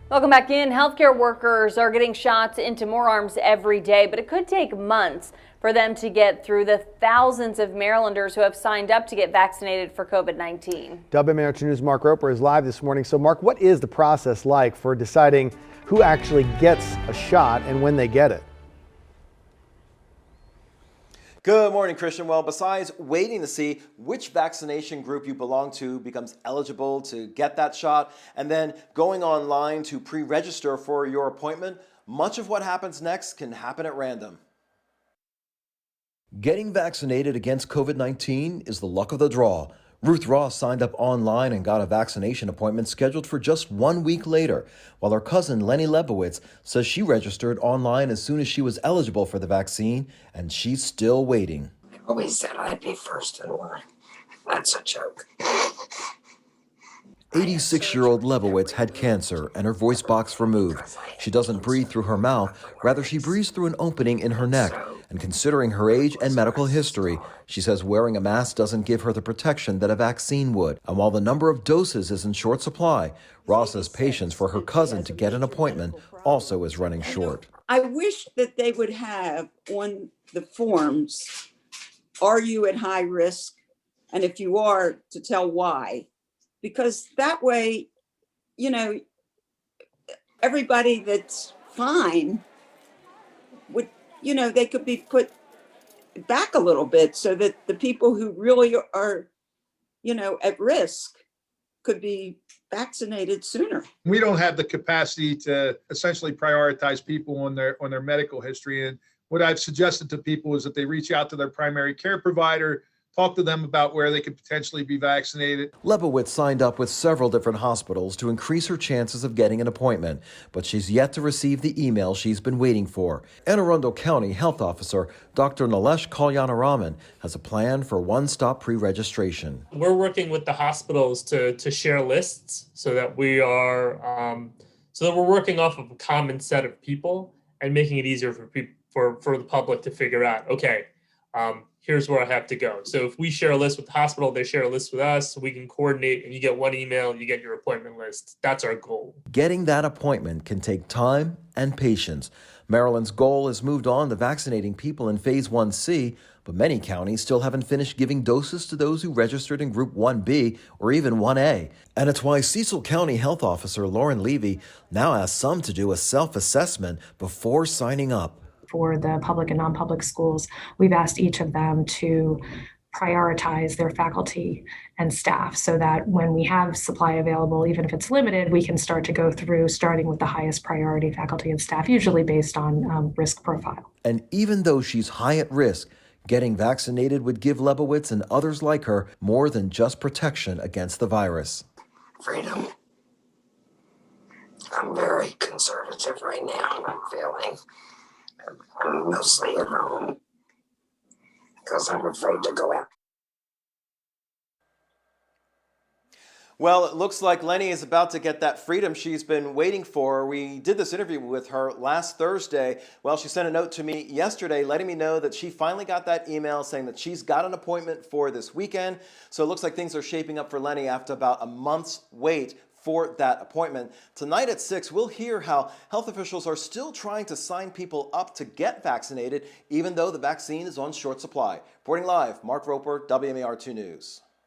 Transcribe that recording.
Welcome back in. Healthcare workers are getting shots into more arms every day, but it could take months for them to get through the thousands of Marylanders who have signed up to get vaccinated for COVID-19. WMAR 2 News' Mark Roper is live this morning. So, Mark, what is the process like for deciding who actually gets a shot and when they get it? Good morning, Christian. Well, besides waiting to see which vaccination group you belong to becomes eligible to get that shot, and then going online to pre-register for your appointment, much of what happens next can happen at random. Getting vaccinated against COVID-19 is the luck of the draw. Ruth Ross signed up online and got a vaccination appointment scheduled for just 1 week later, while her cousin Lenny Lebowitz says she registered online as soon as she was eligible for the vaccine, and she's still waiting. I always said I'd be first in line. That's a joke. 86-year-old Lebowitz had cancer and her voice box removed. She doesn't breathe through her mouth, rather she breathes through an opening in her neck. And considering her age and medical history, she says wearing a mask doesn't give her the protection that a vaccine would. And while the number of doses is in short supply, Ross's patience for her cousin to get an appointment also is running short. I wish that they would have on the forms, are you at high risk? And if you are, to tell why. Because that way, you know, everybody that's fine would, you know, they could be put back a little bit so that the people who really are, you know, at risk could be vaccinated sooner. We don't have the capacity to essentially prioritize people on their medical history. And what I've suggested to people is that they reach out to their primary care provider, talk to them about where they could potentially be vaccinated. Lebowitz signed up with several different hospitals to increase her chances of getting an appointment, but she's yet to receive the email she's been waiting for. Anne Arundel County Health Officer Dr. Nilesh Kalyanaraman has a plan for one-stop pre-registration. We're working with the hospitals to share lists so that we're working off of a common set of people and making it easier for the public to figure out, okay, here's where I have to go. So if we share a list with the hospital, they share a list with us, so we can coordinate and you get one email, you get your appointment list. That's our goal. Getting that appointment can take time and patience. Maryland's goal has moved on to vaccinating people in Phase 1C, but many counties still haven't finished giving doses to those who registered in Group 1B or even 1A. And it's why Cecil County Health Officer Lauren Levy now asks some to do a self-assessment before signing up. For the public and non-public schools, we've asked each of them to prioritize their faculty and staff so that when we have supply available, even if it's limited, we can start to go through starting with the highest priority faculty and staff, usually based on risk profile. And even though she's high at risk, getting vaccinated would give Lebowitz and others like her more than just protection against the virus. Freedom. I'm very conservative right now. I'm feeling I'm mostly at home because I'm afraid to go out. Well, it looks like Lenny is about to get that freedom she's been waiting for. We did this interview with her last Thursday. Well, she sent a note to me yesterday letting me know that she finally got that email saying that she's got an appointment for this weekend. So it looks like things are shaping up for Lenny after about a month's wait for that appointment. Tonight at 6, we'll hear how health officials are still trying to sign people up to get vaccinated, even though the vaccine is on short supply. Reporting live, Mark Roper, WMAR 2 News.